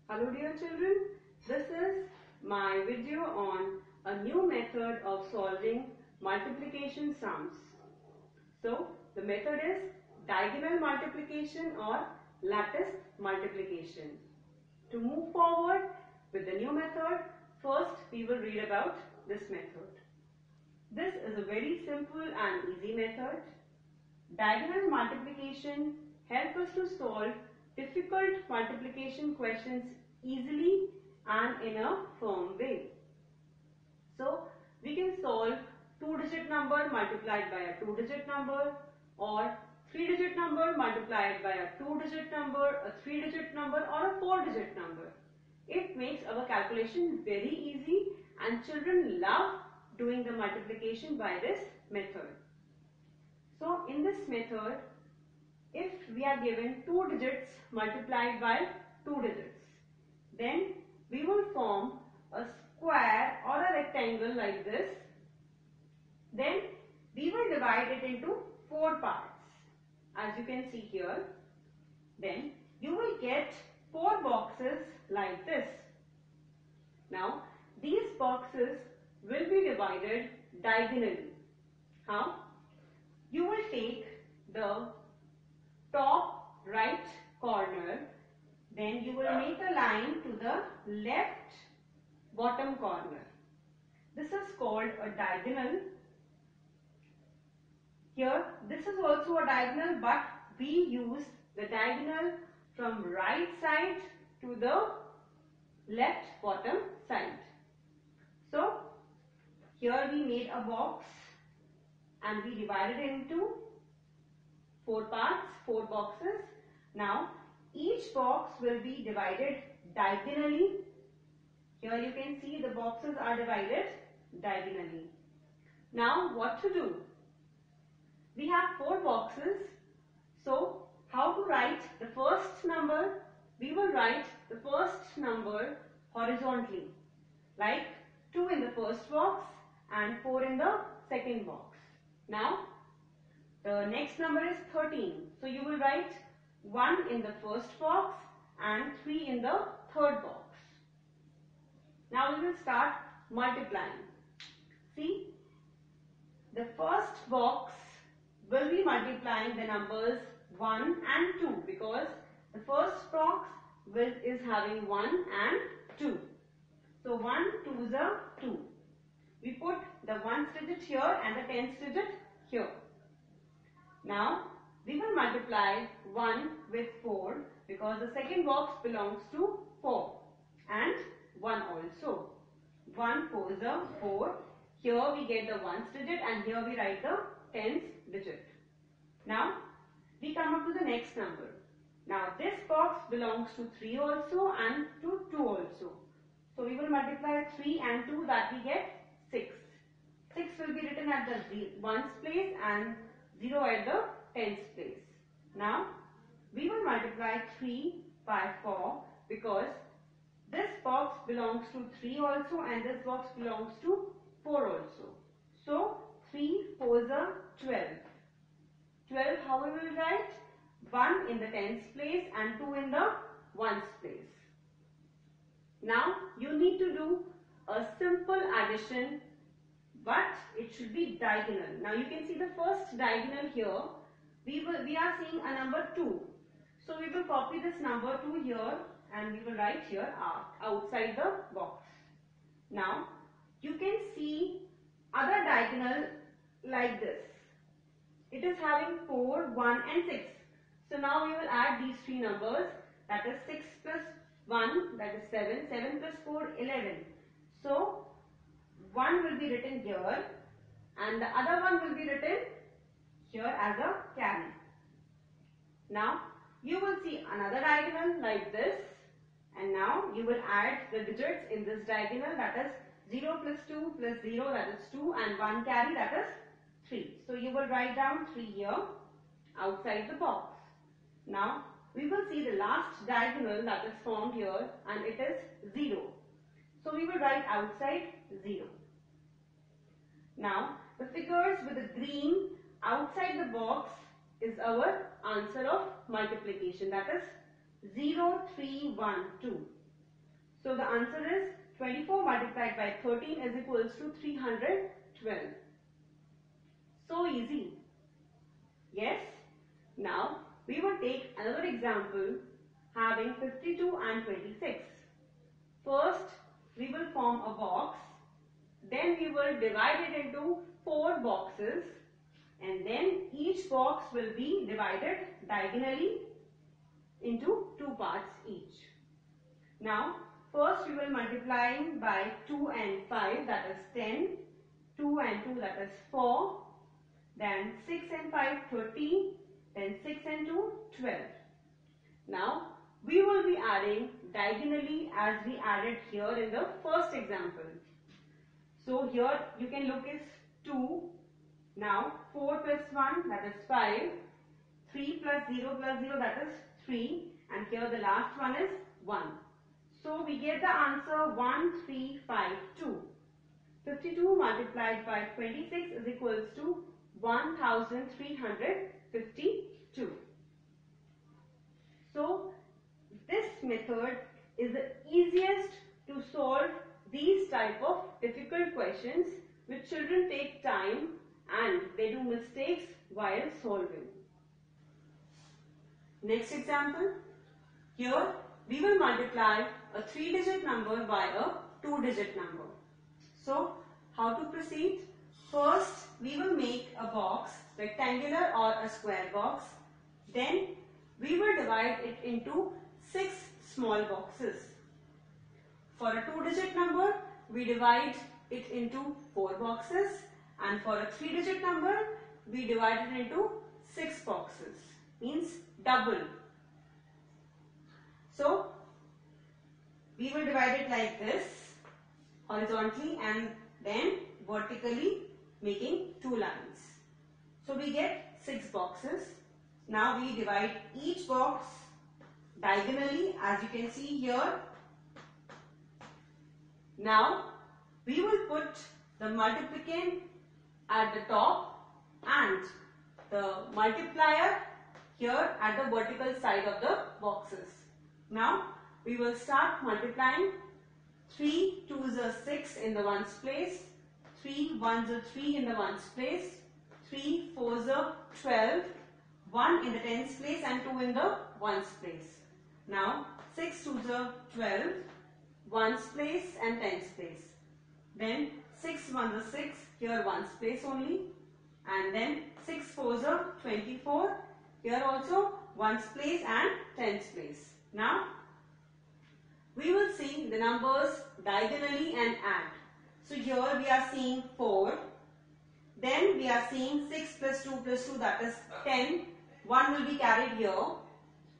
Hello dear children, this is my video on a new method of solving multiplication sums. So the method is diagonal multiplication or lattice multiplication. To move forward with the new method, first we will read about this method. This is a very simple and easy method. Diagonal multiplication helps us to solve difficult multiplication questions easily and in a firm way. So we can solve 2-digit number multiplied by a 2-digit number, or 3-digit number multiplied by a 2-digit number, a 3-digit number, or a 4-digit number. It makes our calculation very easy and children love doing the multiplication by this method. So in this method, if we are given 2 digits multiplied by 2 digits, then we will form a square or a rectangle like this. Then we will divide it into 4 parts, as you can see here. Then you will get 4 boxes like this. Now these boxes will be divided diagonally. How? You will take the top right corner, then you will make a line to the left bottom corner. This is called a diagonal. Here this is also a diagonal, but we use the diagonal from right side to the left bottom side. So here we made a box and we divided it into 4 parts, 4 boxes. Now each box will be divided diagonally. Here you can see the boxes are divided diagonally. Now what to do? We have 4 boxes. So how to write the first number? We will write the first number horizontally, like 2 in the first box and 4 in the second box. Now the next number is 13. So you will write 1 in the first box and 3 in the third box. Now we will start multiplying. See, the first box will be multiplying the numbers 1 and 2 because the first box is having 1 and 2. So 1, 2 is a 2. We put the 1st digit here and the 10th digit here. Now we will multiply 1 with 4 because the second box belongs to 4 and 1 also. 1 4 is a 4. Here we get the 1st digit and here we write the 10th digit. Now we come up to the next number. Now this box belongs to 3 also and to 2 also. So we will multiply 3 and 2, that we get 6. 6 will be written at the 1's place and 0 at the 10th place. Now we will multiply 3 by 4 because this box belongs to 3 also and this box belongs to 4 also. So 3 4s are 12. 12 how we will write? 1 in the 10th place and 2 in the 1's place. Now you need to do a simple addition, but it should be diagonal. Now you can see the first diagonal here. We are seeing a number 2. So we will copy this number 2 here and we will write here outside the box. Now you can see other diagonal like this. It is having 4, 1 and 6. So now we will add these 3 numbers, that is 6 plus 1, that is 7, 7 plus 4, 11. So 1 will be written here and the other one will be written here as a carry. Now you will see another diagonal like this, and now you will add the digits in this diagonal, that is 0 plus 2 plus 0, that is 2, and 1 carry, that is 3. So you will write down 3 here outside the box. Now we will see the last diagonal that is formed here and it is 0. So we will write outside 0. Now the figures with the green outside the box is our answer of multiplication, that is 0, 3, 1, 2. So the answer is 24 multiplied by 13 is equals to 312. So easy. Yes. Now we will take another example having 52 and 26. First we will form a box, then we will divide it into 4 boxes, and then each box will be divided diagonally into 2 parts each. Now first we will multiply by 2 and 5, that is 10, 2 and 2, that is 4, then 6 and 5 13, then 6 and 2 12. Now we will be adding diagonally as we added here in the first example. So here you can look is 2. Now 4 plus 1, that is 5. 3 plus 0 plus 0, that is 3. And here the last one is 1. So we get the answer 1352. 52 multiplied by 26 is equals to 1352. So this method is the easiest to solve these type of difficult questions which children take time and they do mistakes while solving. Next example. Here we will multiply a 3-digit number by a 2-digit number. So how to proceed? First we will make a box, rectangular or a square box. Then we will divide it into 6 small boxes. For a 2-digit number, we divide it into 4 boxes, and for a 3-digit number, we divide it into 6 boxes, means double. So we will divide it like this, horizontally and then vertically, making 2 lines. So we get 6 boxes. Now we divide each box diagonally, as you can see here. Now we will put the multiplicand at the top and the multiplier here at the vertical side of the boxes. Now we will start multiplying. 3 2s are 6 in the ones place, 3 1s are 3 in the ones place, 3 4s are 12, 1 in the tens place and 2 in the ones place. Now 6 2s are 12, ones place and tens place. Then 6 1s are 6, here ones place only, and then 6 4s are 24, here also ones place and tens place. Now we will see the numbers diagonally and add. So here we are seeing 4, then we are seeing 6 plus 2 plus 2, that is 10, 1 will be carried here,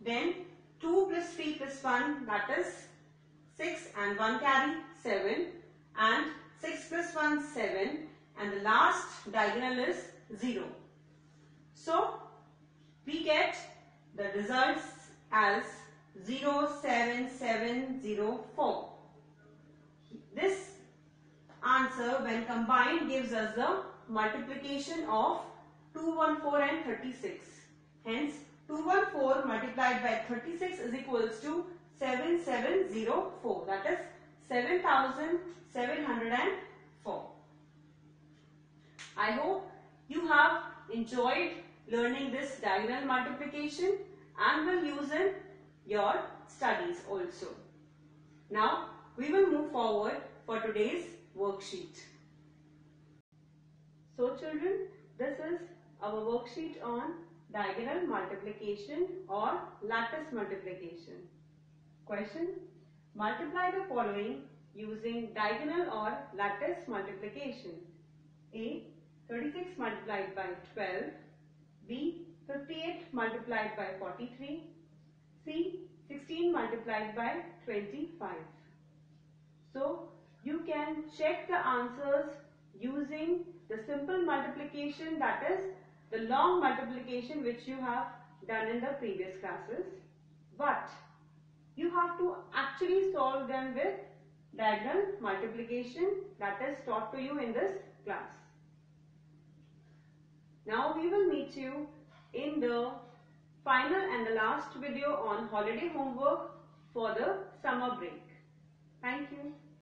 then 2 plus 3 plus 1, that is 6 and 1 carry 7, and 6 plus 1 7, and the last diagonal is 0. So we get the results as 07704. This answer when combined gives us the multiplication of 214 and 36. Hence 214 multiplied by 36 is equals to 7704, that is 7704. I hope you have enjoyed learning this diagonal multiplication and will use in your studies also. Now we will move forward for today's worksheet. So children, this is our worksheet on diagonal multiplication or lattice multiplication. Question: multiply the following using diagonal or lattice multiplication. A. 36 multiplied by 12. B. 58 multiplied by 43. C. 16 multiplied by 25. So you can check the answers using the simple multiplication, that is the long multiplication which you have done in the previous classes. But you have to actually solve them with diagonal multiplication that is taught to you in this class. Now we will meet you in the final and the last video on holiday homework for the summer break. Thank you.